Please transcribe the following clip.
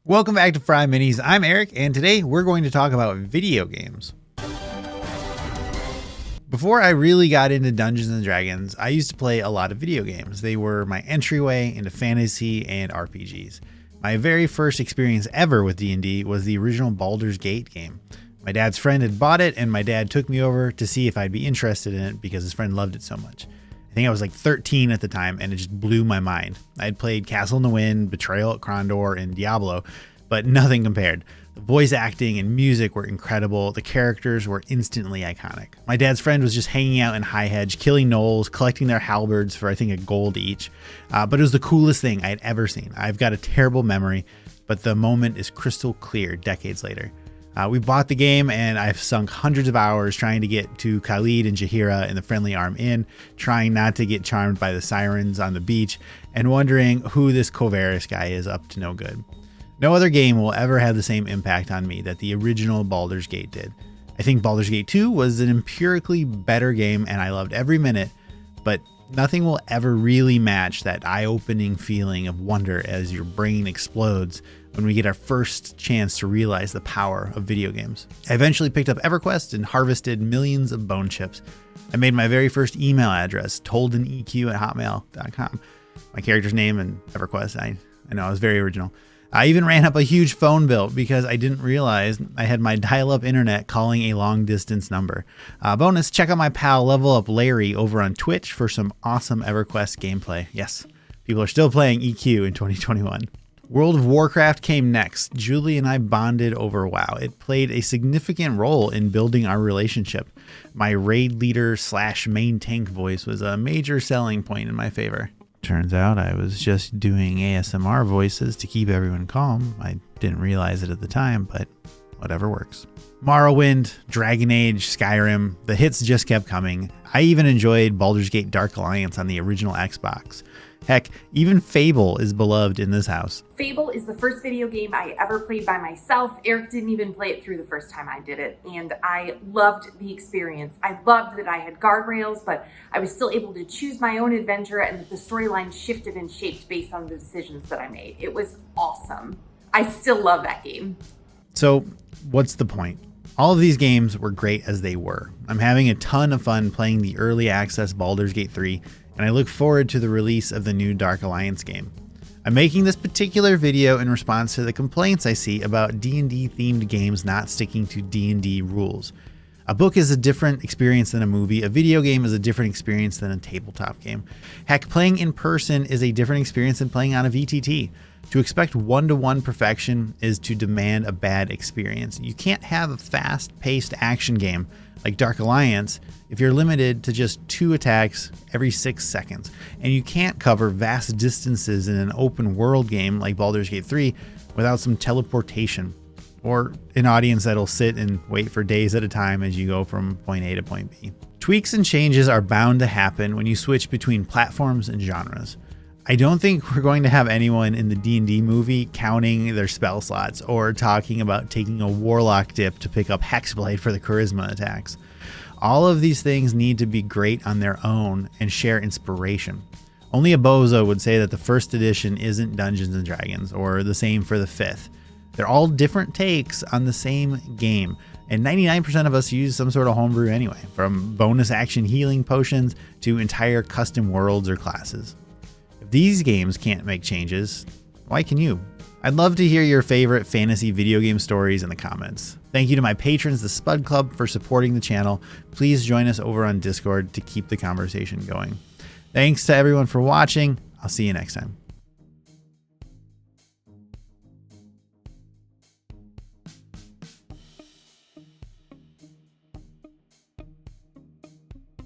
Welcome back to FryMinis. I'm Eric, and today we're going to talk about video games. Before I really got into Dungeons and Dragons, I used to play a lot of video games. They were my entryway into fantasy and RPGs. My very first experience ever with D&D was the original Baldur's Gate game. My dad's friend had bought it, and my dad took me over to see if I'd be interested in it because his friend loved it so much. I think I was like 13 at the time, and it just blew my mind. I'd played Castle in the Wind, Betrayal at Krondor, and Diablo, but nothing compared. The voice acting and music were incredible. The characters were instantly iconic. My dad's friend was just hanging out in High Hedge, killing gnolls, collecting their halberds for I think a gold each. But it was the coolest thing I'd ever seen. I've got a terrible memory, but the moment is crystal clear decades later. We bought the game, and I've sunk hundreds of hours trying to get to Khalid and Jaheira in the Friendly Arm Inn, trying not to get charmed by the sirens on the beach, and wondering who this Kovaris guy is up to no good. No other game will ever have the same impact on me that the original Baldur's Gate did. I think Baldur's Gate 2 was an empirically better game, and I loved every minute, but nothing will ever really match that eye-opening feeling of wonder as your brain explodes when we get our first chance to realize the power of video games. I eventually picked up EverQuest and harvested millions of bone chips. I made my very first email address, toldeneq@hotmail.com. My character's name and EverQuest, I know, I was very original. I even ran up a huge phone bill because I didn't realize I had my dial-up internet calling a long-distance number. Bonus, check out my pal LevelUpLarry over on Twitch for some awesome EverQuest gameplay. Yes, people are still playing EQ in 2021. World of Warcraft came next. Julie and I bonded over WoW. It played a significant role in building our relationship. My raid leader / main tank voice was a major selling point in my favor. Turns out I was just doing ASMR voices to keep everyone calm. I didn't realize it at the time, but whatever works. Morrowind, Dragon Age, Skyrim, the hits just kept coming. I even enjoyed Baldur's Gate Dark Alliance on the original Xbox. Heck, even Fable is beloved in this house. Fable is the first video game I ever played by myself. Eric didn't even play it through the first time I did it, and I loved the experience. I loved that I had guardrails, but I was still able to choose my own adventure, and that the storyline shifted and shaped based on the decisions that I made. It was awesome. I still love that game. So, what's the point? All of these games were great as they were. I'm having a ton of fun playing the early access Baldur's Gate 3, and I look forward to the release of the new Dark Alliance game. I'm making this particular video in response to the complaints I see about D&D themed games not sticking to D&D rules. A book is a different experience than a movie. A video game is a different experience than a tabletop game. Heck, playing in person is a different experience than playing on a VTT. To expect one-to-one perfection is to demand a bad experience. You can't have a fast-paced action game like Dark Alliance if you're limited to just 2 attacks every 6 seconds. And you can't cover vast distances in an open world game like Baldur's Gate 3 without some teleportation, or an audience that'll sit and wait for days at a time as you go from point A to point B. Tweaks and changes are bound to happen when you switch between platforms and genres. I don't think we're going to have anyone in the D&D movie counting their spell slots or talking about taking a warlock dip to pick up Hexblade for the charisma attacks. All of these things need to be great on their own and share inspiration. Only a bozo would say that the first edition isn't Dungeons and Dragons, or the same for the 5th. They're all different takes on the same game, and 99% of us use some sort of homebrew anyway, from bonus action healing potions to entire custom worlds or classes. If these games can't make changes, why can you? I'd love to hear your favorite fantasy video game stories in the comments. Thank you to my patrons, the Spud Club, for supporting the channel. Please join us over on Discord to keep the conversation going. Thanks to everyone for watching. I'll see you next time.